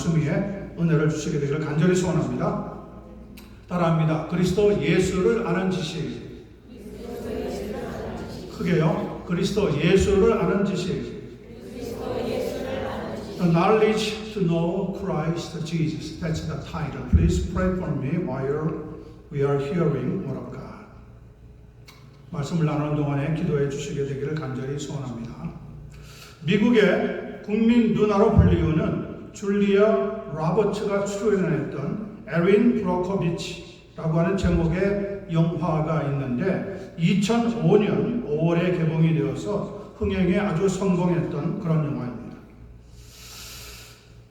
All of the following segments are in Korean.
승리의 은혜를 주시게 되기를 간절히 소원합니다. 따라합니다. 그리스도 예수를 아는 지식. 크게요. 그리스도 예수를 아는 지식. The knowledge to know Christ Jesus. That's the title. Please pray for me while we are hearing word of God. 말씀을 나누는 동안에 기도해 주시게 되기를 간절히 소원합니다. 미국의 국민 누나로 불리우는 줄리아 로버츠가 출연했던 에린 브로코비치라고 하는 제목의 영화가 있는데 2005년 5월에 개봉이 되어서 흥행에 아주 성공했던 그런 영화입니다.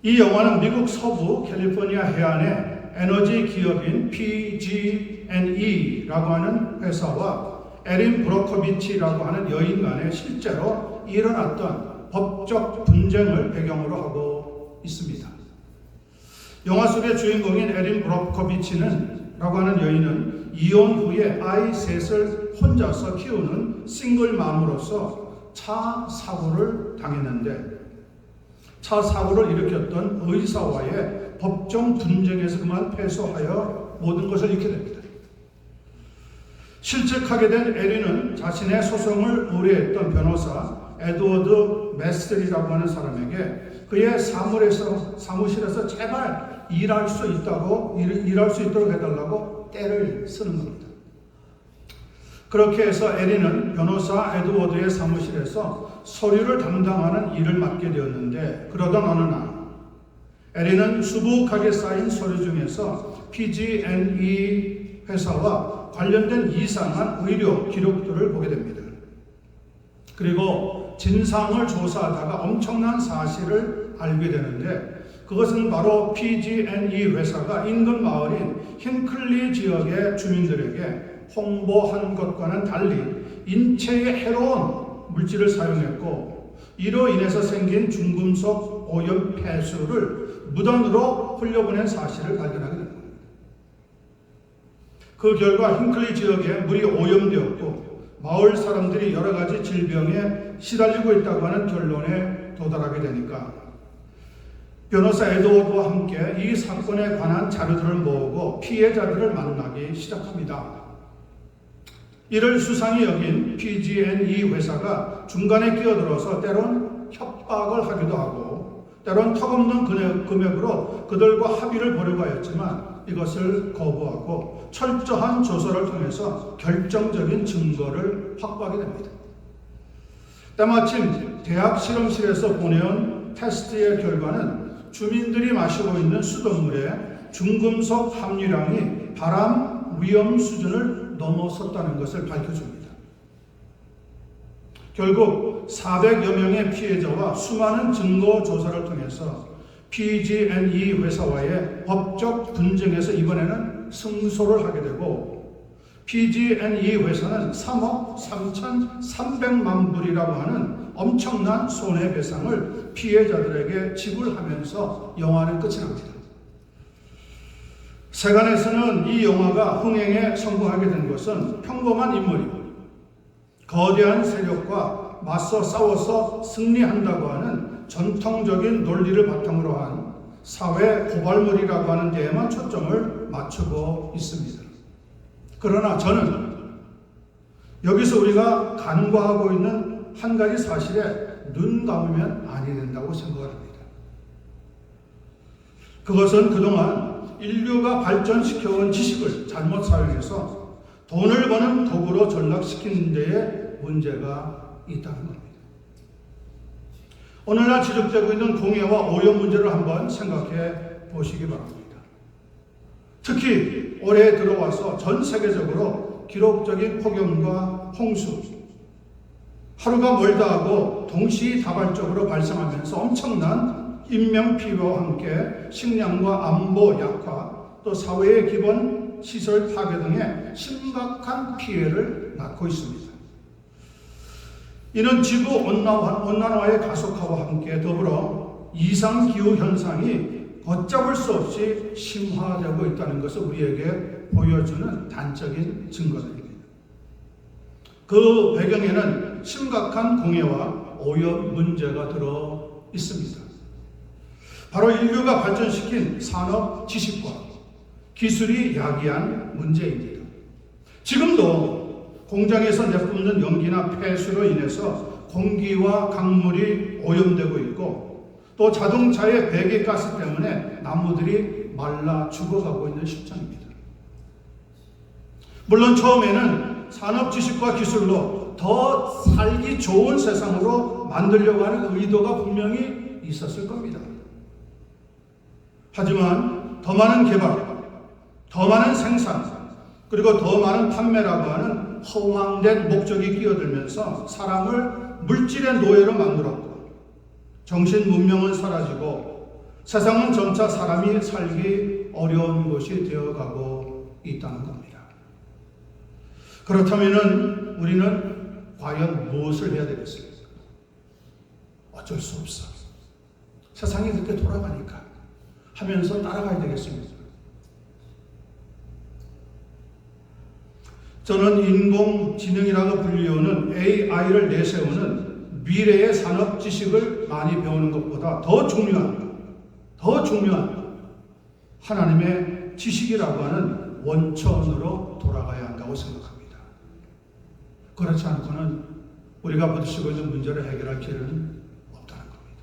이 영화는 미국 서부 캘리포니아 해안의 에너지 기업인 PG&E라고 하는 회사와 에린 브로코비치라고 하는 여인 간에 실제로 일어났던 법적 분쟁을 배경으로 하고 있습니다. 영화 속의 주인공인 에린 브로코비치는 라고 하는 여인은 이혼 후에 아이 셋을 혼자서 키우는 싱글맘으로서 차 사고를 당했는데 차 사고를 일으켰던 의사와의 법정 분쟁에서 그만 패소하여 모든 것을 잃게 됩니다. 실직하게 된 에린은 자신의 소송을 의뢰했던 변호사 에드워드 메스리라고 하는 사람에게 그의 사무실에서 제발 일할 수 있도록 해달라고 떼를 쓰는 겁니다. 그렇게 해서 에린은 변호사 에드워드의 사무실에서 서류를 담당하는 일을 맡게 되었는데 그러던 어느 날 에린은 수북하게 쌓인 서류 중에서 PG&E 회사와 관련된 이상한 의료 기록들을 보게 됩니다. 그리고 진상을 조사하다가 엄청난 사실을 알게 되는데 그것은 바로 PG&E 회사가 인근 마을인 힌클리 지역의 주민들에게 홍보한 것과는 달리 인체에 해로운 물질을 사용했고 이로 인해서 생긴 중금속 오염 폐수를 무단으로 흘려보낸 사실을 발견하게 됩니다. 그 결과 힌클리 지역에 물이 오염되었고 마을 사람들이 여러 가지 질병에 시달리고 있다고 하는 결론에 도달하게 되니까 변호사 에드워드와 함께 이 사건에 관한 자료들을 모으고 피해자들을 만나기 시작합니다. 이를 수상히 여긴 PG&E 회사가 중간에 끼어들어서 때론 협박을 하기도 하고 때론 턱없는 금액으로 그들과 합의를 보려고 하였지만 이것을 거부하고 철저한 조사를 통해서 결정적인 증거를 확보하게 됩니다. 때마침 대학 실험실에서 보내온 테스트의 결과는 주민들이 마시고 있는 수돗물의 중금속 함유량이 바람 위험 수준을 넘어섰다는 것을 밝혀줍니다. 결국 400여 명의 피해자와 수많은 증거 조사를 통해서 PG&E 회사와의 법적 분쟁에서 이번에는 승소를 하게 되고 PG&E 회사는 3억 3,300만 불이라고 하는 엄청난 손해배상을 피해자들에게 지불하면서 영화는 끝이 납니다. 세간에서는 이 영화가 흥행에 성공하게 된 것은 평범한 인물이 거대한 세력과 맞서 싸워서 승리한다고 하는 전통적인 논리를 바탕으로 한 사회 고발물이라고 하는 데에만 초점을 맞추고 있습니다. 그러나 저는 여기서 우리가 간과하고 있는 한 가지 사실에 눈 감으면 아니 된다고 생각을 합니다. 그것은 그동안 인류가 발전시켜온 지식을 잘못 사용해서 돈을 버는 도구로 전락시키는 데에 문제가 있다는 겁니다. 오늘날 지속되고 있는 공해와 오염 문제를 한번 생각해 보시기 바랍니다. 특히 올해 들어와서 전 세계적으로 기록적인 폭염과 홍수, 하루가 멀다 하고 동시다발적으로 발생하면서 엄청난 인명피해와 함께 식량과 안보 약화, 또 사회의 기본 시설 파괴 등의 심각한 피해를 낳고 있습니다. 이는 지구 온난화의 가속화와 함께 더불어 이상기후 현상이 걷잡을 수 없이 심화되고 있다는 것을 우리에게 보여주는 단적인 증거들입니다. 그 배경에는 심각한 공해와 오염 문제가 들어 있습니다. 바로 인류가 발전시킨 산업 지식과 기술이 야기한 문제입니다. 지금도 공장에서 내뿜는 연기나 폐수로 인해서 공기와 강물이 오염되고 있고, 또 자동차의 배기가스 때문에 나무들이 말라 죽어가고 있는 실정입니다. 물론 처음에는 산업 지식과 기술로 더 살기 좋은 세상으로 만들려고 하는 의도가 분명히 있었을 겁니다. 하지만 더 많은 개발, 더 많은 생산, 그리고 더 많은 판매라고 하는 허황된 목적이 끼어들면서 사람을 물질의 노예로 만들었고, 정신 문명은 사라지고 세상은 점차 사람이 살기 어려운 곳이 되어가고 있다는 겁니다. 그렇다면 우리는 과연 무엇을 해야 되겠습니까? 어쩔 수 없어. 세상이 그렇게 돌아가니까 하면서 따라가야 되겠습니다. 저는 인공지능이라고 불리우는 AI를 내세우는 미래의 산업 지식을 많이 배우는 것보다 더 중요한 하나님의 지식이라고 하는 원천으로 돌아가야 한다고 생각합니다. 그렇지 않고는 우리가 부딪히고 있는 문제를 해결할 길은 없다는 겁니다.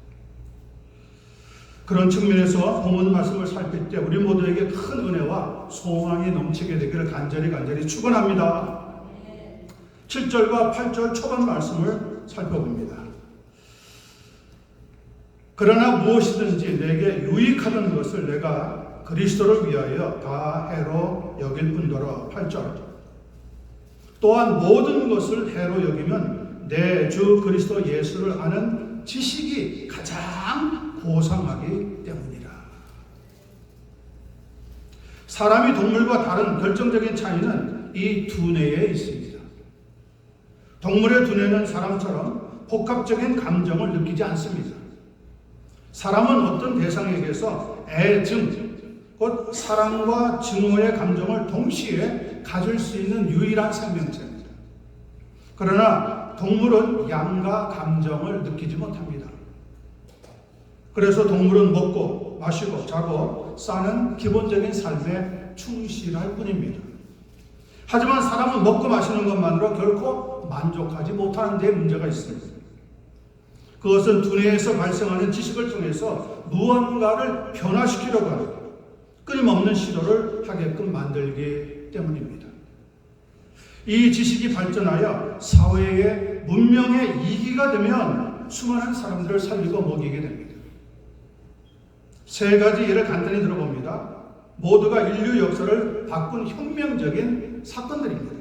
그런 측면에서 본문 말씀을 살필 때 우리 모두에게 큰 은혜와 소망이 넘치게 되기를 간절히 축원합니다. 7절과 8절 초반 말씀을 살펴봅니다. 그러나 무엇이든지 내게 유익하던 것을 내가 그리스도를 위하여 다 해로 여길 뿐더러 8절 또한 모든 것을 해로 여기면 내 주 그리스도 예수를 아는 지식이 가장 고상하기 때문이라. 사람이 동물과 다른 결정적인 차이는 이 두뇌에 있습니다. 동물의 두뇌는 사람처럼 복합적인 감정을 느끼지 않습니다. 사람은 어떤 대상에게서 애증, 곧 사랑과 증오의 감정을 동시에 가질 수 있는 유일한 생명체입니다. 그러나 동물은 양가 감정을 느끼지 못합니다. 그래서 동물은 먹고 마시고 자고 사는 기본적인 삶에 충실할 뿐입니다. 하지만 사람은 먹고 마시는 것만으로 결코 만족하지 못하는 데 문제가 있습니다. 그것은 두뇌에서 발생하는 지식을 통해서 무언가를 변화시키려고 하는 끊임없는 시도를 하게끔 만들기 때문입니다. 이 지식이 발전하여 사회의 문명의 이기가 되면 수많은 사람들을 살리고 먹이게 됩니다. 세 가지 예를 간단히 들어봅니다. 모두가 인류 역사를 바꾼 혁명적인 사건들입니다.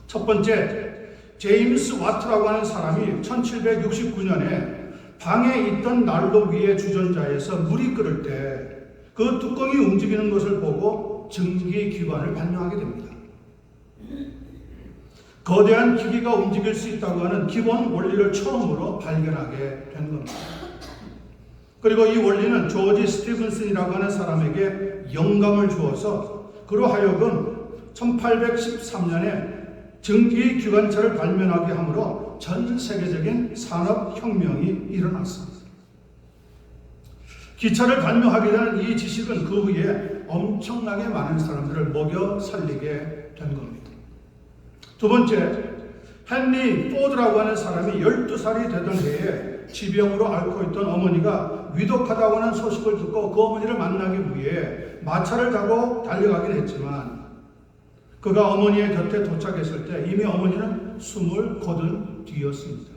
첫 번째, 제임스 와트라고 하는 사람이 1769년에 방에 있던 난로 위에 주전자에서 물이 끓을 때 그 뚜껑이 움직이는 것을 보고 증기기관을 발명하게 됩니다. 거대한 기기가 움직일 수 있다고 하는 기본 원리를 처음으로 발견하게 된 겁니다. 그리고 이 원리는 조지 스티븐슨이라고 하는 사람에게 영감을 주어서 그로 하여금 1813년에 증기기관차를 발명하게 하므로 전 세계적인 산업혁명이 일어났습니다. 기차를 발명하게 된 이 지식은 그 후에 엄청나게 많은 사람들을 먹여 살리게 된 겁니다. 두 번째, 헨리 포드라고 하는 사람이 12살이 되던 해에 지병으로 앓고 있던 어머니가 위독하다고 하는 소식을 듣고 그 어머니를 만나기 위해 마차를 타고 달려가긴 했지만 그가 어머니의 곁에 도착했을 때 이미 어머니는 숨을 거둔 뒤였습니다.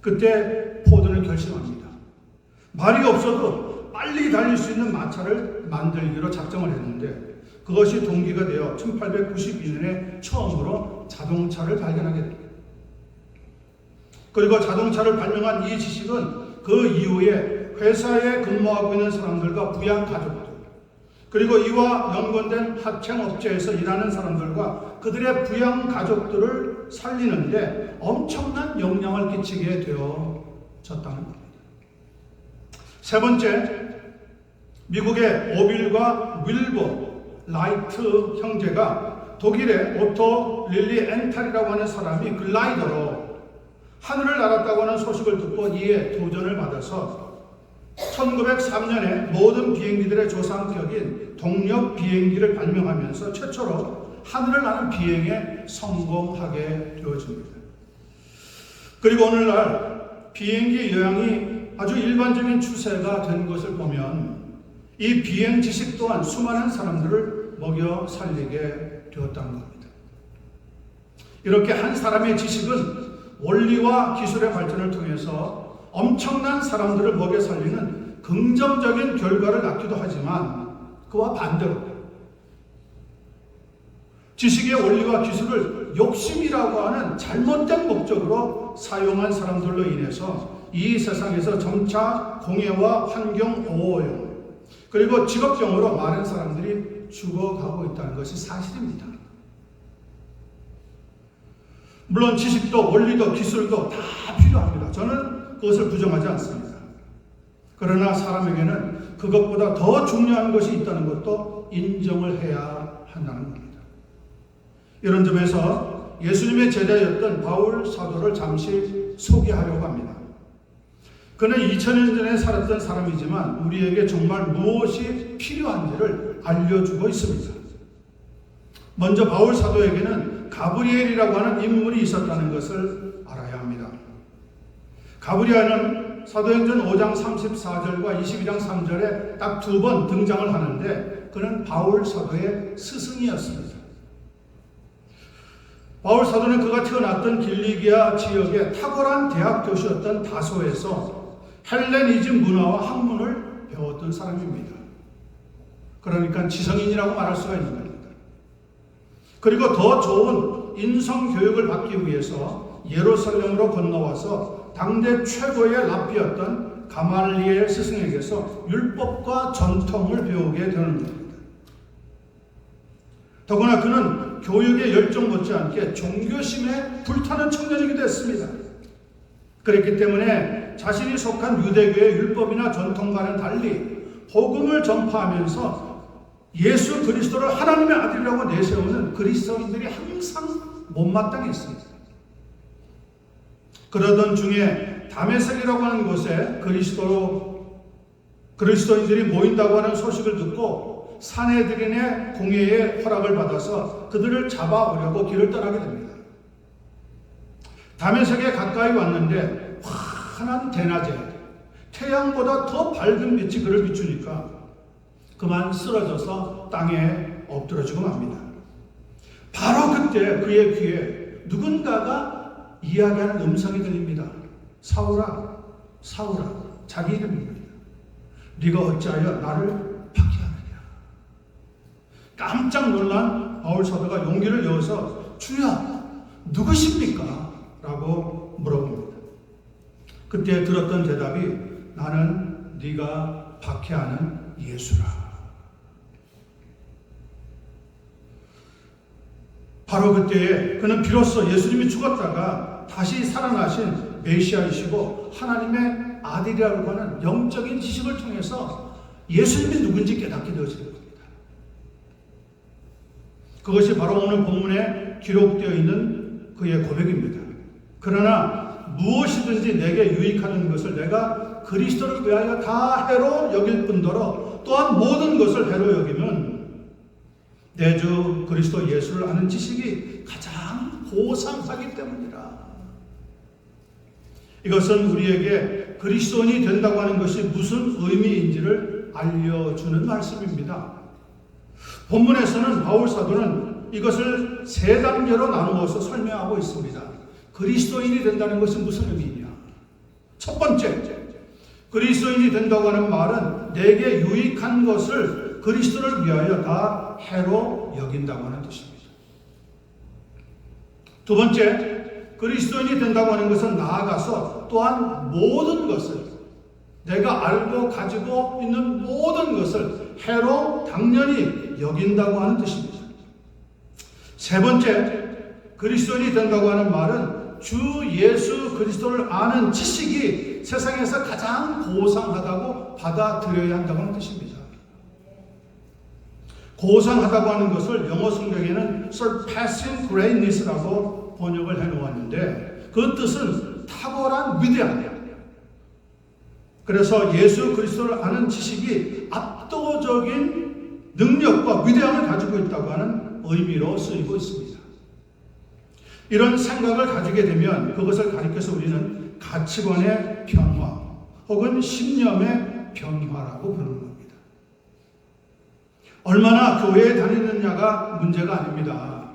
그때 포드는 결심합니다. 말이 없어도 빨리 달릴 수 있는 마차를 만들기로 작정을 했는데 그것이 동기가 되어 1892년에 처음으로 자동차를 발견하게 됩니다. 그리고 자동차를 발명한 이 지식은 그 이후에 회사에 근무하고 있는 사람들과 부양 가족들, 그리고 이와 연관된 하청업체에서 일하는 사람들과 그들의 부양 가족들을 살리는데 엄청난 영향을 끼치게 되어졌다는 겁니다. 세 번째, 미국의 오빌과 윌버 라이트 형제가 독일의 오토 릴리 엔탈이라고 하는 사람이 글라이더로 하늘을 날았다고 하는 소식을 듣고 이에 도전을 받아서 1903년에 모든 비행기들의 조상격인 동력 비행기를 발명하면서 최초로 하늘을 나는 비행에 성공하게 되어집니다. 그리고 오늘날 비행기 여행이 아주 일반적인 추세가 된 것을 보면 이 비행 지식 또한 수많은 사람들을 먹여 살리게 되었다는 겁니다. 이렇게 한 사람의 지식은 원리와 기술의 발전을 통해서 엄청난 사람들을 먹여 살리는 긍정적인 결과를 낳기도 하지만 그와 반대로 지식의 원리와 기술을 욕심이라고 하는 잘못된 목적으로 사용한 사람들로 인해서 이 세상에서 점차 공해와 환경 오염 그리고 직업병으로 많은 사람들이 죽어가고 있다는 것이 사실입니다. 물론 지식도 원리도 기술도 다 필요합니다. 저는 그것을 부정하지 않습니다. 그러나 사람에게는 그것보다 더 중요한 것이 있다는 것도 인정을 해야 한다는 겁니다. 이런 점에서 예수님의 제자였던 바울 사도를 잠시 소개하려고 합니다. 그는 2000년 전에 살았던 사람이지만 우리에게 정말 무엇이 필요한지를 알려주고 있습니다. 먼저 바울 사도에게는 가브리엘이라고 하는 인물이 있었다는 것을 알아야 합니다. 가브리엘은 사도행전 5장 34절과 22장 3절에 딱 2번 등장을 하는데 그는 바울 사도의 스승이었습니다. 바울 사도는 그가 태어났던 길리기아 지역의 탁월한 대학 교수였던 다소에서 헬레니즘 문화와 학문을 배웠던 사람입니다. 그러니까 지성인이라고 말할 수가 있는 겁니다. 그리고 더 좋은 인성 교육을 받기 위해서 예루살렘으로 건너와서 당대 최고의 랍비였던 가말리엘 스승에게서 율법과 전통을 배우게 되는 겁니다. 더구나 그는 교육에 열정 못지않게 종교심에 불타는 청년이기도 했습니다. 그랬기 때문에 자신이 속한 유대교의 율법이나 전통과는 달리 복음을 전파하면서 예수 그리스도를 하나님의 아들이라고 내세우는 그리스도인들이 항상 못마땅했습니다. 그러던 중에 다메섹이라고 하는 곳에 그리스도인들이 모인다고 하는 소식을 듣고 산헤드린의 공회의 허락을 받아서 그들을 잡아오려고 길을 떠나게 됩니다. 다메섹에 가까이 왔는데 환한 대낮에 태양보다 더 밝은 빛이 그를 비추니까 그만 쓰러져서 땅에 엎드러지고 맙니다. 바로 그때 그의 귀에 누군가가 이야기하는 음성이 들립니다. 사울아, 사울아, 자기 이름입니다. 네가 어찌하여 나를 박해하느냐. 깜짝 놀란 바울 사도가 용기를 내어서 주야, 누구십니까? 라고 물어봅니다. 그때 들었던 대답이 나는 네가 박해하는 예수라. 바로 그때에 그는 비로소 예수님이 죽었다가 다시 살아나신 메시아이시고 하나님의 아들이라고 하는 영적인 지식을 통해서 예수님이 누군지 깨닫게 되어지는 겁니다. 그것이 바로 오늘 본문에 기록되어 있는 그의 고백입니다. 그러나 무엇이든지 내게 유익하는 것을 내가 그리스도를 위하여 다 해로 여길 뿐더러 또한 모든 것을 해로 여기면 내 주 그리스도 예수를 아는 지식이 가장 고상하기 때문이라. 이것은 우리에게 그리스도인이 된다고 하는 것이 무슨 의미인지를 알려주는 말씀입니다. 본문에서는 바울 사도는 이것을 세 단계로 나누어서 설명하고 있습니다. 그리스도인이 된다는 것이 무슨 의미냐? 첫 번째, 그리스도인이 된다고 하는 말은 내게 유익한 것을 그리스도를 위하여 다 해로 여긴다고 하는 뜻입니다. 두 번째, 그리스도인이 된다고 하는 것은 나아가서 또한 모든 것을 내가 알고 가지고 있는 모든 것을 해로 당연히 여긴다고 하는 뜻입니다. 세 번째, 그리스도인이 된다고 하는 말은 주 예수 그리스도를 아는 지식이 세상에서 가장 고상하다고 받아들여야 한다고 하는 뜻입니다. 고상하다고 하는 것을 영어 성경에는 surpassing greatness라고 번역을 해놓았는데 그 뜻은 탁월한 위대함. 그래서 예수 그리스도를 아는 지식이 압도적인 능력과 위대함을 가지고 있다고 하는 의미로 쓰이고 있습니다. 이런 생각을 가지게 되면 그것을 가리켜서 우리는 가치관의 변화 혹은 신념의 변화라고 부르는 겁니다. 얼마나 교회에 다니느냐가 문제가 아닙니다.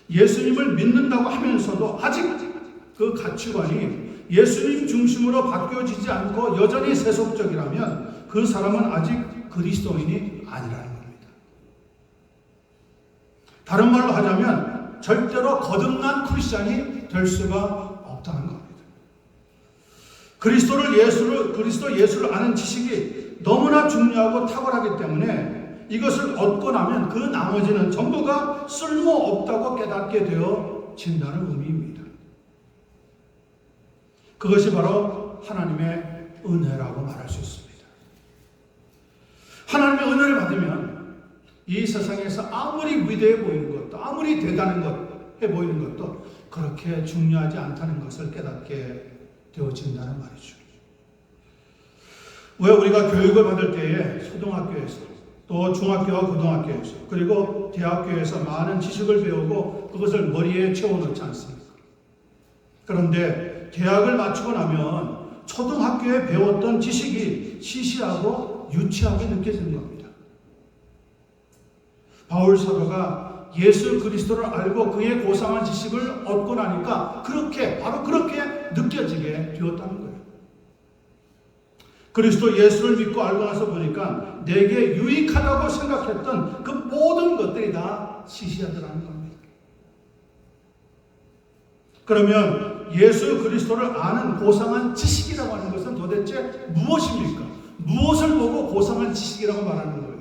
예수님을 믿는다고 하면서도 아직 그 가치관이 예수님 중심으로 바뀌어지지 않고 여전히 세속적이라면 그 사람은 아직 그리스도인이 아니라는 겁니다. 다른 말로 하자면 절대로 거듭난 크리스찬이 될 수가 없다는 겁니다. 그리스도 예수를 아는 지식이 너무나 중요하고 탁월하기 때문에 이것을 얻고 나면 그 나머지는 전부가 쓸모없다고 깨닫게 되어진다는 의미입니다. 그것이 바로 하나님의 은혜라고 말할 수 있습니다. 하나님의 은혜를 받으면 이 세상에서 아무리 위대해 보이는 것도 아무리 대단한 것 해 보이는 것도 그렇게 중요하지 않다는 것을 깨닫게 되어진다는 말이죠. 왜 우리가 교육을 받을 때에 초등학교에서 또 중학교와 고등학교에서 그리고 대학교에서 많은 지식을 배우고 그것을 머리에 채워넣지 않습니까? 그런데 대학을 마치고 나면 초등학교에 배웠던 지식이 시시하고 유치하게 느껴지는 겁니다. 바울 사도가 예수 그리스도를 알고 그의 고상한 지식을 얻고 나니까 바로 그렇게 느껴지게 되었다는 거예요. 그리스도 예수를 믿고 알고 나서 보니까 내게 유익하다고 생각했던 그 모든 것들이 다 시시하더라는 겁니다. 그러면 예수 그리스도를 아는 고상한 지식이라고 하는 것은 도대체 무엇입니까? 무엇을 보고 고상한 지식이라고 말하는 거예요?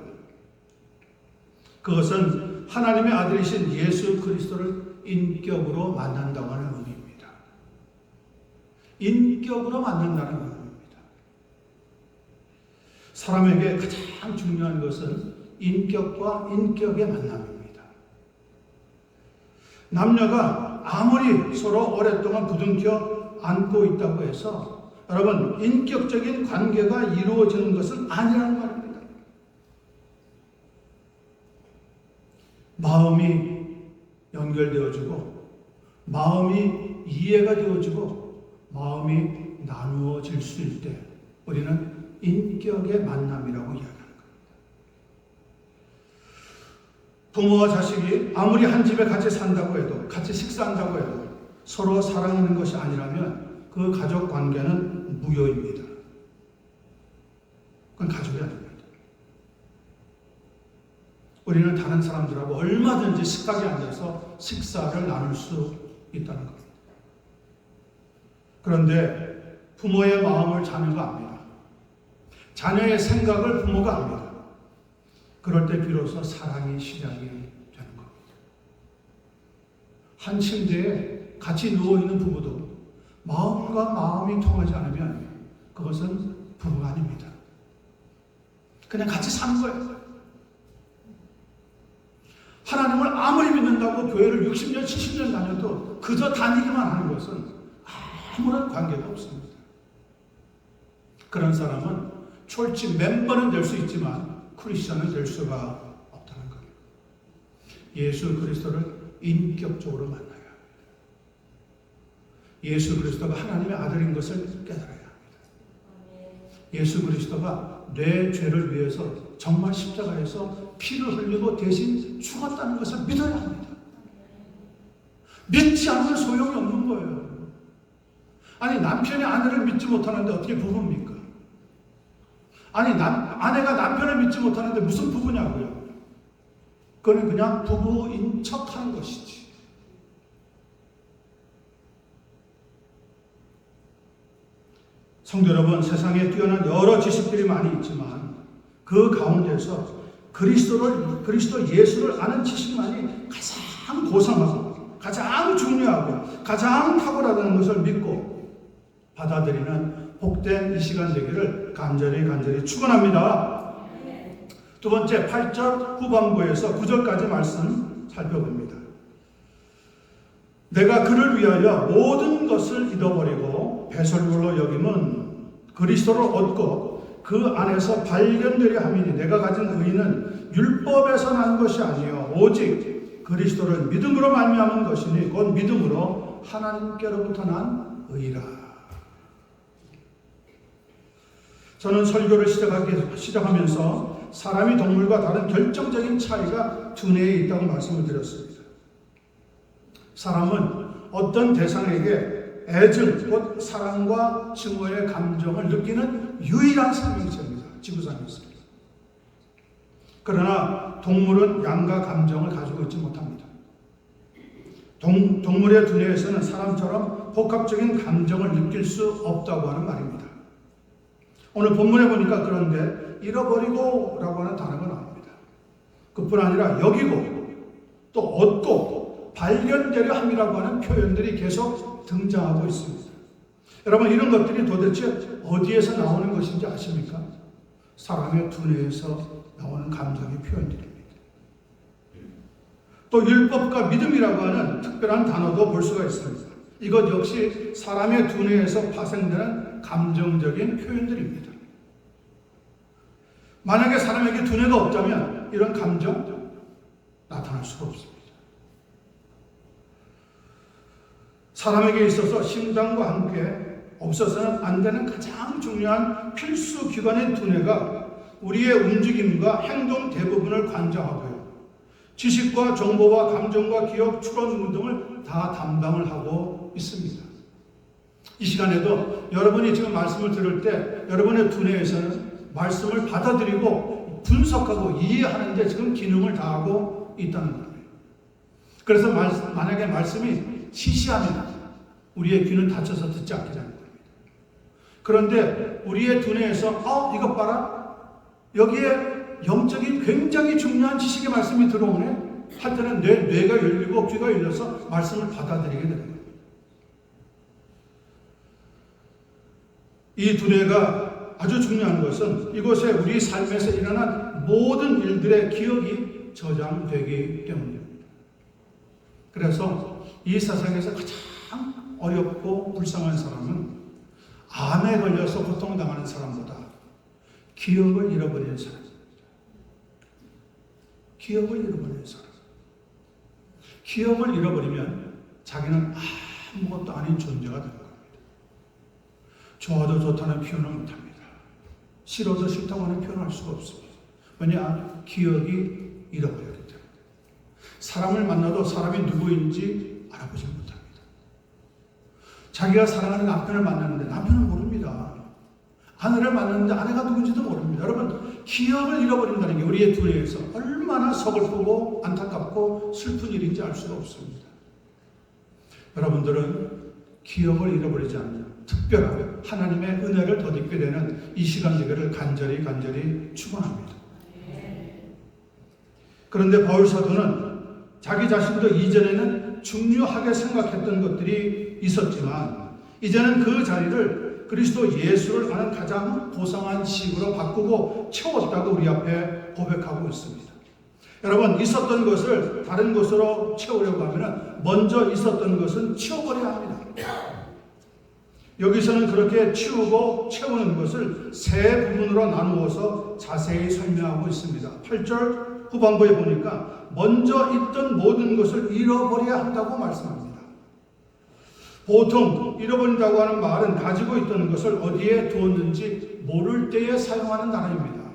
그것은 하나님의 아들이신 예수 그리스도를 인격으로 만난다고 하는 의미입니다. 인격으로 만난다는 의미입니다. 사람에게 가장 중요한 것은 인격과 인격의 만남입니다. 남녀가 아무리 서로 오랫동안 부둥켜 안고 있다고 해서 여러분 인격적인 관계가 이루어지는 것은 아니라는 말입니다. 마음이 연결되어지고 마음이 이해가 되어지고 마음이 나누어질 수 있을 때 우리는 인격의 만남이라고 이야기하는 겁니다. 부모와 자식이 아무리 한 집에 같이 산다고 해도 같이 식사한다고 해도 서로 사랑하는 것이 아니라면 그 가족 관계는 무효입니다. 그건 가족이 아닙니다. 우리는 다른 사람들하고 얼마든지 식탁에 앉아서 식사를 나눌 수 있다는 겁니다. 그런데 부모의 마음을 자녀가 압니다. 자녀의 생각을 부모가 압니다. 그럴 때 비로소 사랑이 시작이 되는 겁니다. 한 침대에 같이 누워있는 부부도 마음과 마음이 통하지 않으면 그것은 부부가 아닙니다. 그냥 같이 사는 거예요. 하나님을 아무리 믿는다고 교회를 60년, 70년 다녀도 그저 다니기만 하는 것은 아무런 관계가 없습니다. 그런 사람은 철치 멤버는 될 수 있지만 크리스천은 될 수가 없다는 겁니다. 예수 그리스도를 인격적으로 만나야 합니다. 예수 그리스도가 하나님의 아들인 것을 깨달아야 합니다. 예수 그리스도가 내 죄를 위해서 정말 십자가에서 피를 흘리고 대신 죽었다는 것을 믿어야 합니다. 믿지 않으면 소용이 없는 거예요. 아니 남편이 아내를 믿지 못하는데 어떻게 부부입니까? 아니 아내가 남편을 믿지 못하는데 무슨 부부냐고요? 그건 그냥 부부인 척하는 것이지. 성도 여러분, 세상에 뛰어난 여러 지식들이 많이 있지만 그 가운데서 그리스도 예수를 아는 지식만이 가장 고상하고 가장 중요하고 가장 탁월하다는 것을 믿고 받아들이는 복된 이 시간 되기를 간절히 축원합니다. 두 번째 8절 후반부에서 9절까지 말씀 살펴봅니다. 내가 그를 위하여 모든 것을 잃어버리고 배설물로 여김은 그리스도를 얻고 그 안에서 발견되려 함이니 내가 가진 의는 율법에서 난 것이 아니요 오직 그리스도를 믿음으로 말미암은 것이니 곧 믿음으로 하나님께로부터 난 의라. 저는 설교를 시작하면서 사람이 동물과 다른 결정적인 차이가 두뇌에 있다고 말씀을 드렸습니다. 사람은 어떤 대상에게 애증, 곧 사랑과 증오의 감정을 느끼는 유일한 생명체입니다. 지구상에서. 그러나 동물은 양가 감정을 가지고 있지 못합니다. 동물의 두뇌에서는 사람처럼 복합적인 감정을 느낄 수 없다고 하는 말입니다. 오늘 본문에 보니까 그런데 잃어버리고 라고 하는 단어가 나옵니다. 그뿐 아니라 여기고 또 얻고 발견되려 함이라고 하는 표현들이 계속 등장하고 있습니다. 여러분 이런 것들이 도대체 어디에서 나오는 것인지 아십니까? 사람의 두뇌에서 나오는 감정의 표현들입니다. 또 율법과 믿음이라고 하는 특별한 단어도 볼 수가 있습니다. 이것 역시 사람의 두뇌에서 파생되는 감정적인 표현들입니다. 만약에 사람에게 두뇌가 없다면 이런 감정 나타날 수가 없습니다. 사람에게 있어서 심장과 함께 없어서는 안 되는 가장 중요한 필수 기관인 두뇌가 우리의 움직임과 행동 대부분을 관장하고요. 지식과 정보와 감정과 기억, 추론 등을 다 담당을 하고 있습니다. 이 시간에도 여러분이 지금 말씀을 들을 때 여러분의 두뇌에서는 말씀을 받아들이고 분석하고 이해하는 데 지금 기능을 다하고 있다는 거예요. 그래서 만약에 말씀이 시시하면 우리의 귀는 닫혀서 듣지 않게 되는 겁니다. 그런데 우리의 두뇌에서 이것 봐라. 여기에 영적인 굉장히 중요한 지식의 말씀이 들어오네. 할 때는 뇌가 열리고 귀가 열려서 말씀을 받아들이게 되는 거예요. 이 두뇌가 아주 중요한 것은 이곳에 우리 삶에서 일어난 모든 일들의 기억이 저장되기 때문입니다. 그래서 이 세상에서 가장 어렵고 불쌍한 사람은 암에 걸려서 고통당하는 사람보다 기억을 잃어버리는 사람입니다. 기억을 잃어버리는 사람. 기억을 잃어버리면 자기는 아무것도 아닌 존재가 되는 겁니다. 좋아도 좋다는 표현을 못합니다. 싫어도 싫다고 하는 표현을 할 수가 없습니다. 왜냐? 기억이 잃어버렸기 때문에. 사람을 만나도 사람이 누구인지 알아보지 못합니다. 자기가 사랑하는 남편을 만났는데 남편은 모릅니다. 아내를 만났는데 아내가 누군지도 모릅니다. 여러분, 기억을 잃어버린다는 게 우리의 두뇌에서 얼마나 서글프고 안타깝고 슬픈 일인지 알 수가 없습니다. 여러분들은 기억을 잃어버리지 않는 특별한 하나님의 은혜를 덧입게 되는 이 시간 되기를 간절히 축원합니다. 그런데 바울 사도는 자기 자신도 이전에는 중요하게 생각했던 것들이 있었지만 이제는 그 자리를 그리스도 예수를 아는 가장 고상한 식으로 바꾸고 채웠다고 우리 앞에 고백하고 있습니다. 여러분, 있었던 것을 다른 것으로 채우려고 하면 먼저 있었던 것은 치워버려야 합니다. 여기서는 그렇게 치우고 채우는 것을 세 부분으로 나누어서 자세히 설명하고 있습니다. 8절 후반부에 보니까 먼저 있던 모든 것을 잃어버려야 한다고 말씀합니다. 보통 잃어버린다고 하는 말은 가지고 있던 것을 어디에 두었는지 모를 때에 사용하는 단어입니다.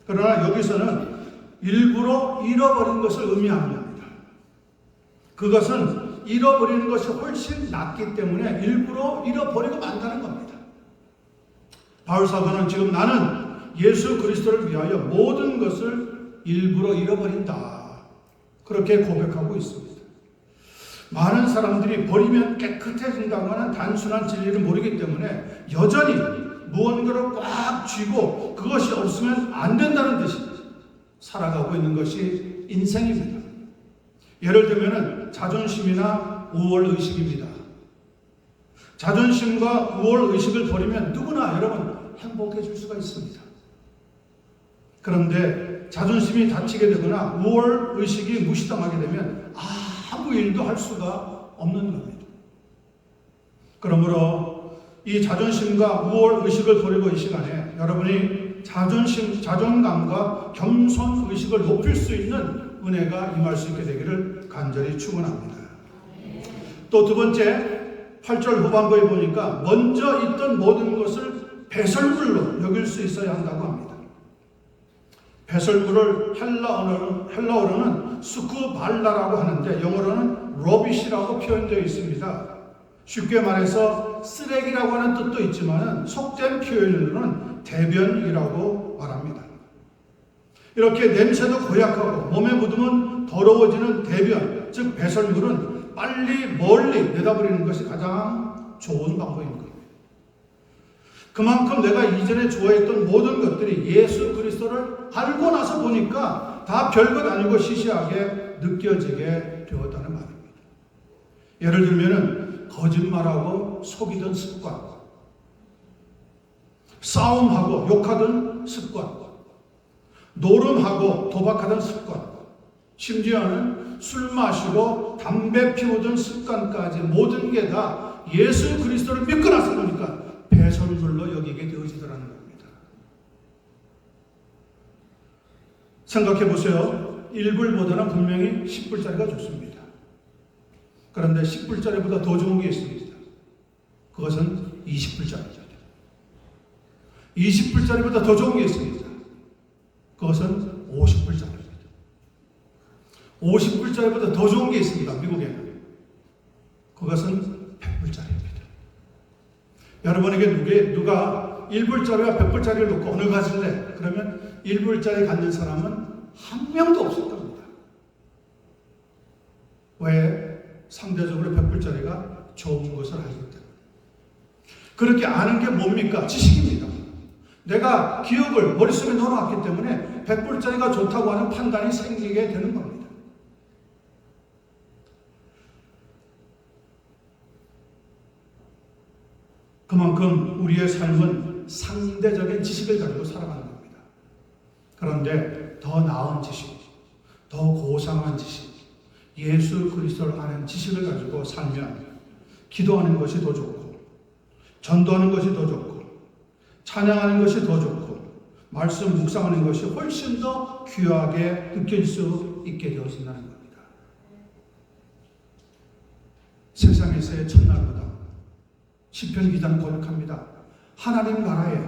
그러나 여기서는 일부러 잃어버린 것을 의미합니다. 그것은 잃어버리는 것이 훨씬 낫기 때문에 일부러 잃어버리고 만다는 겁니다. 바울 사도는 지금 나는 예수 그리스도를 위하여 모든 것을 일부러 잃어버린다. 그렇게 고백하고 있습니다. 많은 사람들이 버리면 깨끗해진다고 하는 단순한 진리를 모르기 때문에 여전히 무언가를 꽉 쥐고 그것이 없으면 안 된다는 듯이 살아가고 있는 것이 인생입니다. 예를 들면 자존심이나 우월의식입니다. 자존심과 우월의식을 버리면 누구나 여러분 행복해질 수가 있습니다. 그런데 자존심이 다치게 되거나 우월의식이 무시당하게 되면 아무 일도 할 수가 없는 겁니다. 그러므로 이 자존심과 우월 의식을 버리고 이 시간에 여러분이 자존감과 겸손 의식을 높일 수 있는 은혜가 임할 수 있게 되기를 간절히 축원합니다. 또 두 번째 8절 후반부에 보니까 먼저 있던 모든 것을 배설물로 여길 수 있어야 한다고 합니다. 배설물을 헬라어로는 스쿠발라라고 하는데 영어로는 러비시라고 표현되어 있습니다. 쉽게 말해서 쓰레기라고 하는 뜻도 있지만 속된 표현으로는 대변이라고 말합니다. 이렇게 냄새도 고약하고 몸에 묻으면 더러워지는 대변, 즉 배설물은 멀리 내다버리는 것이 가장 좋은 방법인 겁니다. 그만큼 내가 이전에 좋아했던 모든 것들이 예수 그리스도를 알고 나서 보니까 다 별것 아니고 시시하게 느껴지게 되었다는 말입니다. 예를 들면 거짓말하고 속이던 습관, 싸움하고 욕하던 습관, 노름하고 도박하던 습관, 심지어는 술 마시고 담배 피우던 습관까지 모든 게 다 예수 그리스도를 믿고 나서 보니까 배설물로 여기게 되어지더라는 겁니다. 생각해 보세요. 1불보다는 분명히 10불짜리가 좋습니다. 그런데 10불짜리보다 더 좋은 게 있습니다. 그것은 20불짜리입니다. 20불짜리보다 더 좋은 게 있습니다. 그것은 50불짜리입니다. 50불짜리보다 더 좋은 게 있습니다. 미국에는. 그것은 100불짜리입니다. 여러분에게 누가 1불짜리와 100불짜리를 놓고 어느 가질래? 그러면 1불짜리 갖는 사람은 한 명도 없을 겁니다. 왜? 상대적으로 100불짜리가 좋은 것을 알기 때문에. 그렇게 아는 게 뭡니까? 지식입니다. 내가 기억을 머릿속에 넣어놨기 때문에 100불짜리가 좋다고 하는 판단이 생기게 되는 겁니다. 그만큼 우리의 삶은 상대적인 지식을 가지고 살아가는 겁니다. 그런데 더 나은 지식, 더 고상한 지식, 예수 그리스도를 아는 지식을 가지고 살면 기도하는 것이 더 좋고, 전도하는 것이 더 좋고, 찬양하는 것이 더 좋고, 말씀 묵상하는 것이 훨씬 더 귀하게 느낄 수 있게 되어진다는 겁니다. 세상에서의 첫날보다 시편 기자는 고백합니다. 하나님 나라에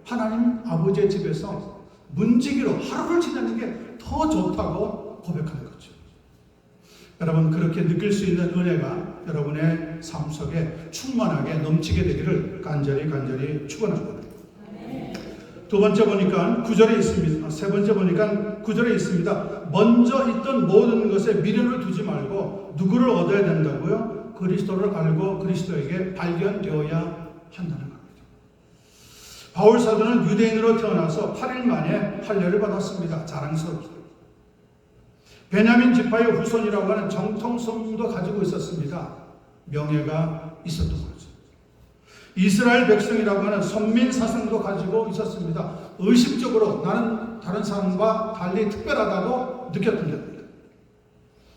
하나님 아버지의 집에서 문지기로 하루를 지내는 게 더 좋다고 고백하는 거죠. 여러분 그렇게 느낄 수 있는 은혜가 여러분의 삶 속에 충만하게 넘치게 되기를 간절히 축원합니다. 두 번째 보니까 9절에 있습니다. 세 번째 보니까 9절에 있습니다. 먼저 있던 모든 것에 미련을 두지 말고 누구를 얻어야 된다고요? 그리스도를 알고 그리스도에게 발견되어야 한다는 겁니다. 바울 사도는 유대인으로 태어나서 8일 만에 할례를 받았습니다. 자랑스럽죠. 베냐민 지파의 후손이라고 하는 정통성도 가지고 있었습니다. 명예가 있었던 거죠. 이스라엘 백성이라고 하는 선민 사상도 가지고 있었습니다. 의식적으로 나는 다른 사람과 달리 특별하다고 느꼈던 겁니다.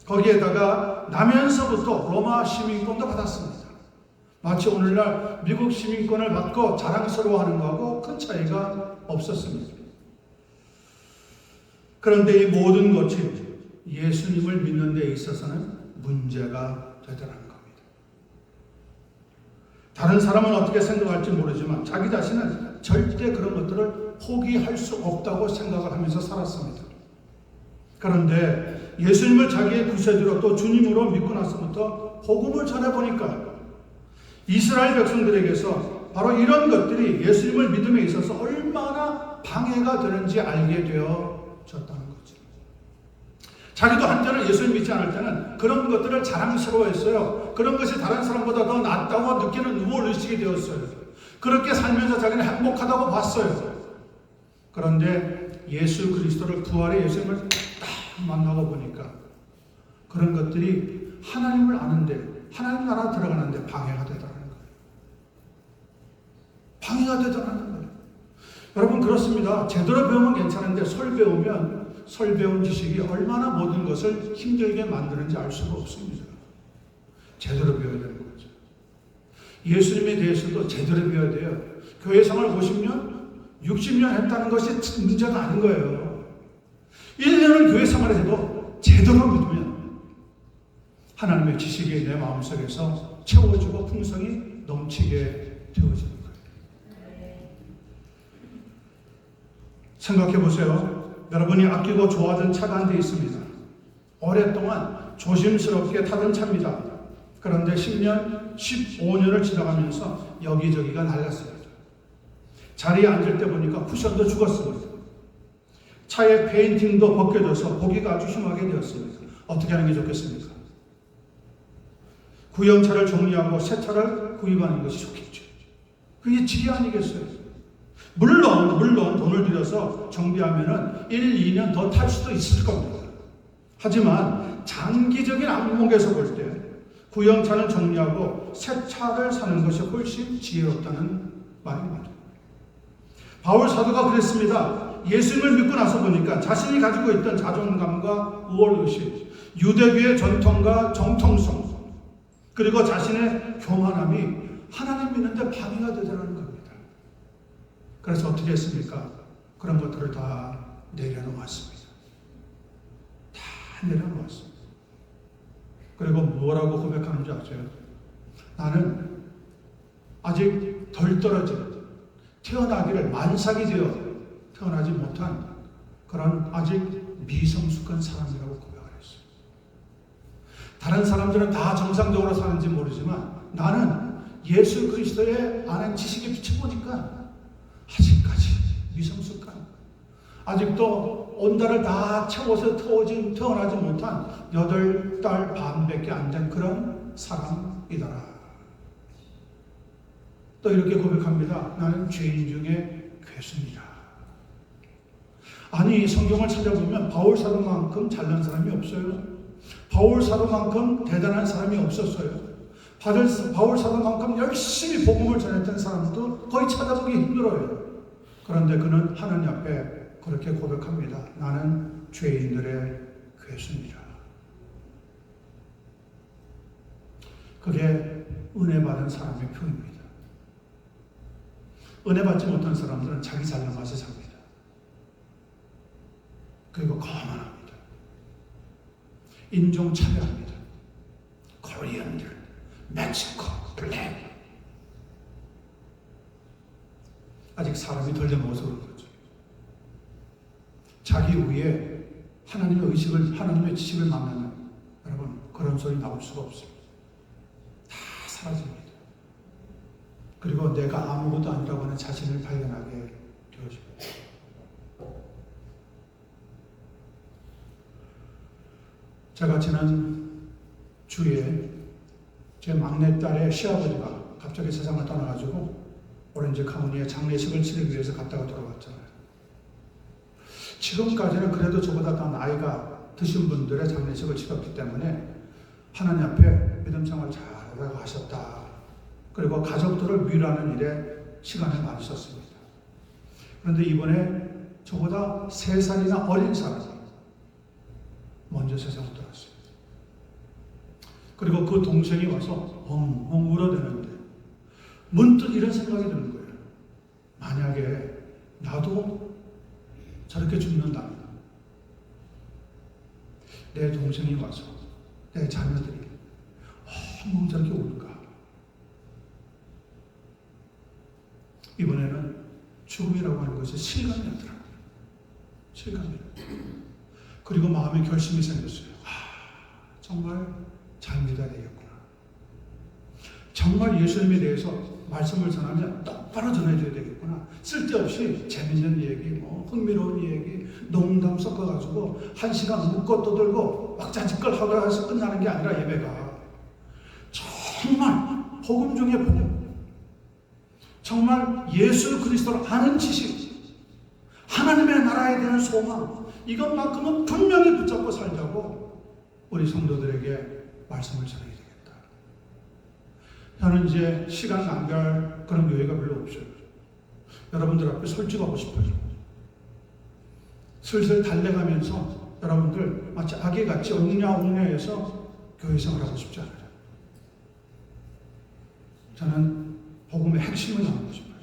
거기에다가 나면서부터 로마 시민권도 받았습니다. 마치 오늘날 미국 시민권을 받고 자랑스러워하는 것하고 큰 차이가 없었습니다. 그런데 이 모든 것이 예수님을 믿는 데 있어서는 문제가 되더라는 겁니다. 다른 사람은 어떻게 생각할지 모르지만 자기 자신은 절대 그런 것들을 포기할 수 없다고 생각을 하면서 살았습니다. 그런데 예수님을 자기의 구세주로 또 주님으로 믿고 나서부터 복음을 전해보니까 이스라엘 백성들에게서 바로 이런 것들이 예수님을 믿음에 있어서 얼마나 방해가 되는지 알게 되어졌다는 거죠. 자기도 한때는 예수님 믿지 않을 때는 그런 것들을 자랑스러워했어요. 그런 것이 다른 사람보다 더 낫다고 느끼는 우월의식이 되었어요. 그렇게 살면서 자기는 행복하다고 봤어요. 그런데 예수 그리스도를 부활의 예수님을 딱 만나고 보니까 그런 것들이 하나님을 아는데 하나님 나라 들어가는데 방해가 되더라는 거예요. 방해가 되더라는 거예요. 여러분 그렇습니다. 제대로 배우면 괜찮은데 설 배운 지식이 얼마나 모든 것을 힘들게 만드는지 알 수가 없습니다. 제대로 배워야 되는 거죠. 예수님에 대해서도 제대로 배워야 돼요. 교회 생활 50년, 60년 했다는 것이 문제가 아닌 거예요. 1년을 교회 생활을 해도 제대로 믿으면 하나님의 지식이 내 마음속에서 채워지고 풍성이 넘치게 되어지는 거예요. 생각해 보세요. 여러분이 아끼고 좋아하던 차가 한 대 있습니다. 오랫동안 조심스럽게 타던 차입니다. 그런데 10년, 15년을 지나가면서 여기저기가 낡았습니다. 자리에 앉을 때 보니까 쿠션도 죽었습니다. 차의 페인팅도 벗겨져서 보기가 아주 흉하게 되었습니다. 어떻게 하는 게 좋겠습니까? 구형차를 정리하고 새 차를 구입하는 것이 좋겠죠. 그게 지혜 아니겠어요? 물론 돈을 들여서 정비하면 1, 2년 더 탈 수도 있을 겁니다. 하지만 장기적인 안목에서 볼 때 구형차는 정리하고 새 차를 사는 것이 훨씬 지혜롭다는 말이 맞아요. 바울 사도가 그랬습니다. 예수님을 믿고 나서 보니까 자신이 가지고 있던 자존감과 우월의식, 유대교의 전통과 정통성, 그리고 자신의 교만함이 하나님 믿는데 방해가 되더라는 겁니다. 그래서 어떻게 했습니까? 그런 것들을 다 내려놓았습니다. 다 내려놓았습니다. 그리고 뭐라고 고백하는지 아세요? 나는 아직 덜 떨어진, 태어나기를 만삭이 되어 태어나지 못한 그런 아직 미성숙한 사람이라고 고백을 했어요. 다른 사람들은 다 정상적으로 사는지 모르지만 나는 예수 그리스도의 아는 지식에 비춰보니까 아직까지 미성숙한, 아직도 온달을 다 채워서 태어나지 못한 8달 반밖에 안 된 그런 사람이더라. 또 이렇게 고백합니다. 나는 죄인 중에 괴수이다. 아니, 성경을 찾아보면 바울 사도만큼 잘난 사람이 없어요. 바울 사도만큼 대단한 사람이 없었어요. 바울 사도만큼 열심히 복음을 전했던 사람도 거의 찾아보기 힘들어요. 그런데 그는 하나님 앞에 그렇게 고백합니다. 나는 죄인들의 괴수입니다. 그게 은혜 받은 사람의 표현입니다. 은혜 받지 못한 사람들은 자기 잘난 맛에 삽니다. 그리고 거만합니다. 인종 차별합니다. 코리안들, 멕시코, 블랙. 아직 사람이 덜 돼먹어서 그런 거죠. 자기 위에 하나님의 의식을, 하나님의 지식을 만나면 여러분 그런 소리 나올 수가 없습니다. 다 사라집니다. 그리고 내가 아무것도 아니라고 하는 자신을 발견하게 되어집니다. 제가 지난 주에 제 막내딸의 시아버지가 갑자기 세상을 떠나가지고 오렌지 카운티에 장례식을 치르기 위해서 갔다가 돌아왔잖아요. 지금까지는 그래도 저보다 더 나이가 드신 분들의 장례식을 치렀기 때문에 하나님 앞에 믿음 생활 잘하다가 하셨다. 그리고 가족들을 위로하는 일에 시간을 많이 썼습니다. 그런데 이번에 저보다 3살이나 어린 사람이 먼저 세상을 떠났습니다. 그리고 그 동생이 와서 엉엉 울어대는데 문득 이런 생각이 드는 거예요. 만약에 나도 저렇게 죽는다면 내 동생이 와서 내 자녀들이 엉엉 저렇게 울까? 이번에는 죽음이라고 하는 것이 실감이었더라고요. 실감이. 그리고 마음에 결심이 생겼어요. 정말 잘 믿어야 되겠구나. 정말 예수님에 대해서 말씀을 전하면 똑바로 전해줘야 되겠구나. 쓸데없이 재밌는 얘기, 흥미로운 얘기, 농담 섞어가지고 1시간 묻고 떠들고 막 자짓걸 해서 끝나는 게 아니라 예배가 정말 복음 중에 복음, 정말 예수 그리스도를 아는 지식, 하나님의 나라에 대한 소망, 이것만큼은 분명히 붙잡고 살자고 우리 성도들에게 말씀을 전해야 되겠다. 저는 이제 시간 낭비할 그런 여유가 별로 없어요. 여러분들 앞에 솔직하고 싶어요. 슬슬 달래가면서 여러분들 마치 아기같이 옹냐옹냐해서 교회 생활하고 싶지 않아요. 저는 복음의 핵심을 나누고 싶어요.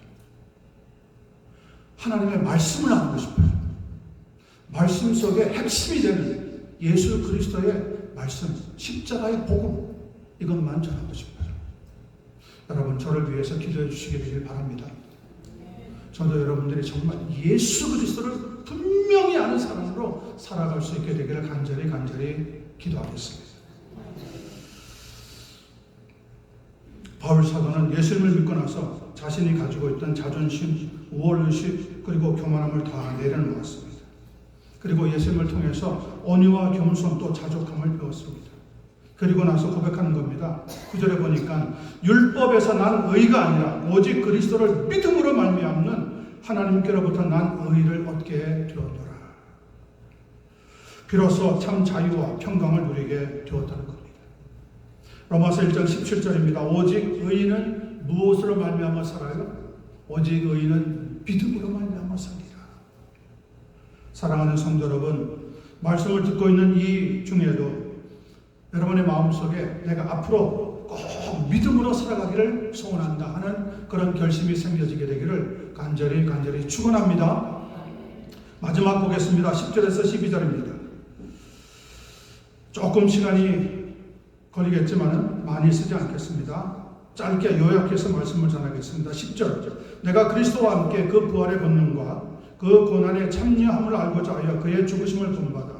하나님의 말씀을 나누고 싶어요. 말씀 속에 핵심이 되는 예수 그리스도의 말씀, 십자가의 복음, 이것만 전하고 싶어요. 여러분, 저를 위해서 기도해 주시기 되길 바랍니다. 저도 여러분들이 정말 예수 그리스도를 분명히 아는 사람으로 살아갈 수 있게 되기를 간절히 기도하겠습니다. 바울 사도는 예수님을 믿고 나서 자신이 가지고 있던 자존심, 우월의식, 그리고 교만함을 다 내려놓았습니다. 그리고 예수님을 통해서 온유와 겸손 또 자족함을 배웠습니다. 그리고 나서 고백하는 겁니다. 9절에 보니까 율법에서 난 의가 아니라 오직 그리스도를 믿음으로 말미암는 하나님께로부터 난 의를 얻게 되었노라. 비로소 참 자유와 평강을 누리게 되었다는 겁니다. 로마서 1장 17절입니다. 오직 의인은 무엇으로 말미암아 살아요? 오직 의인은 믿음으로 말미암아 삽니다. 사랑하는 성도 여러분, 말씀을 듣고 있는 이 중에도 여러분의 마음속에 내가 앞으로 꼭 믿음으로 살아가기를 소원한다 하는 그런 결심이 생겨지게 되기를 간절히 축원합니다. 마지막 보겠습니다. 10절에서 12절입니다. 조금 시간이 걸리겠지만 많이 쓰지 않겠습니다. 짧게 요약해서 말씀을 전하겠습니다. 10절, 내가 그리스도와 함께 그 부활의 권능과 그 고난에 참여함을 알고자 하여 그의 죽으심을 본받아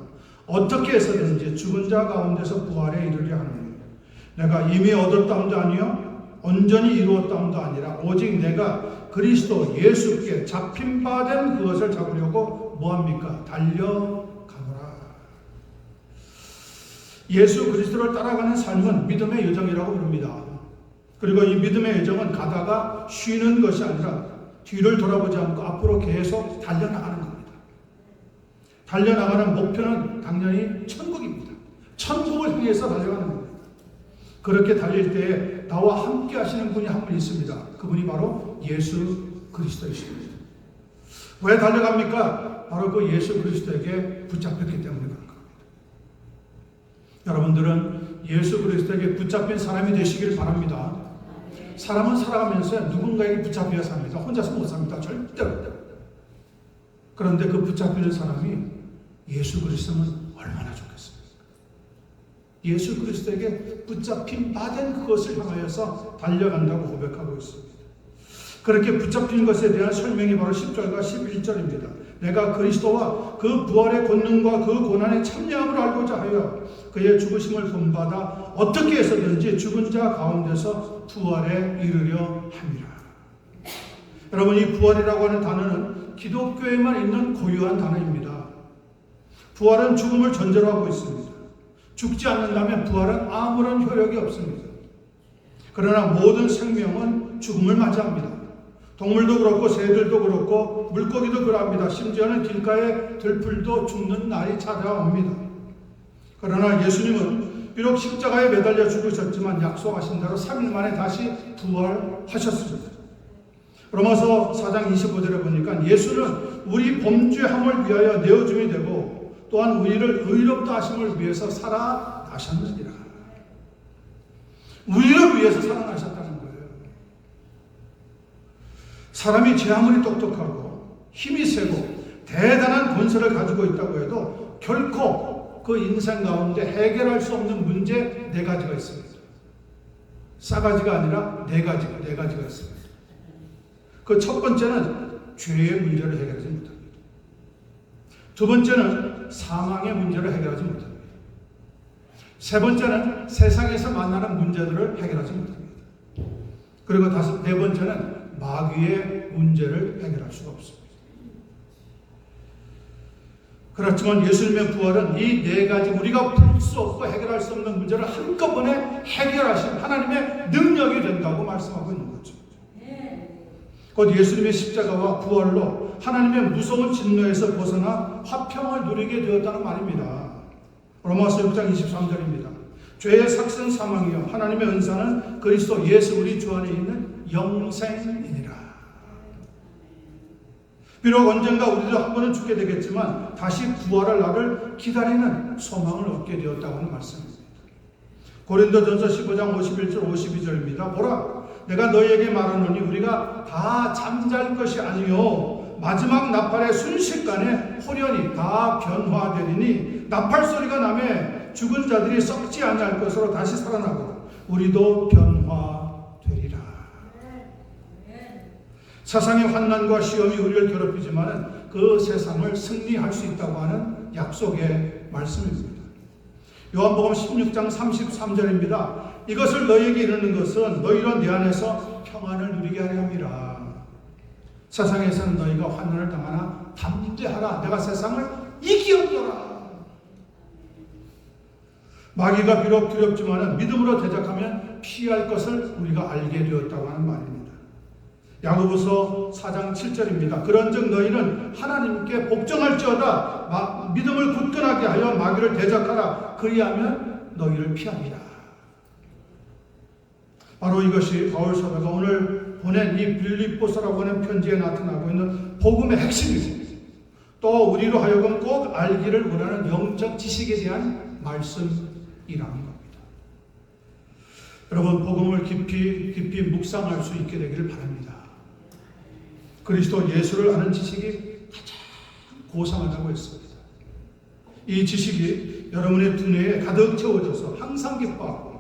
어떻게 해서든지 죽은 자 가운데서 부활에 이르려 하느니 내가 이미 얻었다함도 아니요 온전히 이루었다함도 아니라 오직 내가 그리스도 예수께 잡힌 바 된 그것을 잡으려고 뭐합니까? 달려가노라. 예수 그리스도를 따라가는 삶은 믿음의 여정이라고 부릅니다. 그리고 이 믿음의 여정은 가다가 쉬는 것이 아니라 뒤를 돌아보지 않고 앞으로 계속 달려나가는 겁니다. 달려나가는 목표는 당연히 천국입니다. 천국을 향해서 달려가는 겁니다. 그렇게 달릴 때에 나와 함께 하시는 분이 한 분 있습니다. 그분이 바로 예수 그리스도이십니다. 왜 달려갑니까? 바로 그 예수 그리스도에게 붙잡혔기 때문에 그런 겁니다. 여러분들은 예수 그리스도에게 붙잡힌 사람이 되시길 바랍니다. 사람은 살아가면서 누군가에게 붙잡혀야 삽니다. 혼자서 못 삽니다. 절대로. 그런데 그 붙잡히는 사람이 예수 그리스도는 얼마나 좋겠습니까? 예수 그리스도에게 붙잡힌 바 된 그것을 향하여서 달려간다고 고백하고 있습니다. 그렇게 붙잡힌 것에 대한 설명이 바로 10절과 11절입니다. 내가 그리스도와 그 부활의 권능과 그 고난에 참여함을 알고자 하여 그의 죽으심을 본받아 어떻게 해서든지 죽은 자 가운데서 부활에 이르려 함이라. 여러분, 이 부활이라고 하는 단어는 기독교에만 있는 고유한 단어입니다. 부활은 죽음을 전제로 하고 있습니다. 죽지 않는다면 부활은 아무런 효력이 없습니다. 그러나 모든 생명은 죽음을 맞이합니다. 동물도 그렇고 새들도 그렇고 물고기도 그러합니다. 심지어는 길가의 들풀도 죽는 날이 찾아옵니다. 그러나 예수님은 비록 십자가에 매달려 죽으셨지만 약속하신 대로 3일 만에 다시 부활하셨습니다. 로마서 4장 25절에 보니까 예수는 우리 범죄함을 위하여 내어줌이 되고 또한 우리를 의롭다 하심을 위해서 살아나셨느니라. 우리를 위해서 살아나셨다는 거예요. 사람이 제 아무리 똑똑하고 힘이 세고 대단한 권세를 가지고 있다고 해도 결코 그 인생 가운데 해결할 수 없는 문제 4가지가 있습니다. 싸가지가 아니라 4가지가 있습니다. 그 첫 번째는 죄의 문제를 해결하지 못합니다. 두 번째는 사망의 문제를 해결하지 못합니다. 세 번째는 세상에서 만나는 문제들을 해결하지 못합니다. 그리고 네 번째는 마귀의 문제를 해결할 수가 없습니다. 그렇지만 예수님의 부활은 이 4가지 우리가 풀 수 없고 해결할 수 없는 문제를 한꺼번에 해결하신 하나님의 능력이 된다고 말씀하고 있는 거죠. 곧 예수님의 십자가와 부활로 하나님의 무서운 진노에서 벗어나 화평을 누리게 되었다는 말입니다. 로마서 6장 23절입니다. 죄의 삭슨 사망이요 하나님의 은사는 그리스도 예수 우리 주 안에 있는 영생이니라. 비록 언젠가 우리도 한 번은 죽게 되겠지만 다시 부활할 날을 기다리는 소망을 얻게 되었다고 하는 말씀입니다. 고린도전서 15장 51절 52절입니다. 보라, 내가 너희에게 말하노니 우리가 다 잠잘 것이 아니요 마지막 나팔의 순식간에 호련히 다 변화되리니 나팔 소리가 나매 죽은 자들이 썩지 아니할 것으로 다시 살아나고 우리도 변화되리라. 세상의 환난과 시험이 우리를 괴롭히지만 그 세상을 승리할 수 있다고 하는 약속의 말씀입니다. 요한복음 16장 33절입니다. 이것을 너희에게 이르는 것은 너희로 내 안에서 평안을 누리게 하려 함이라. 세상에서는 너희가 환난을 당하나 담대하라. 내가 세상을 이기었노라. 마귀가 비록 두렵지만 믿음으로 대적하면 피할 것을 우리가 알게 되었다고 하는 말입니다. 야고보서 4장 7절입니다. 그런즉 너희는 하나님께 복종할지어다. 믿음을 굳건하게 하여 마귀를 대적하라. 그리하면 너희를 피하리라. 바로 이것이 바울 사도가 오늘 보낸 이 빌립보서라고 하는 편지에 나타나고 있는 복음의 핵심입니다. 또 우리로 하여금 꼭 알기를 원하는 영적 지식에 대한 말씀이라는 겁니다. 여러분, 복음을 깊이 묵상할 수 있게 되기를 바랍니다. 그리스도 예수를 아는 지식이 가장 고상하다고 했습니다. 이 지식이 여러분의 두뇌에 가득 채워져서 항상 기뻐하고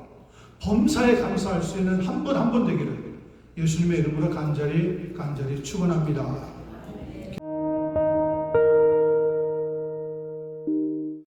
범사에 감사할 수 있는 한 번 한 번 되기를 예수님의 이름으로 간절히 축원합니다.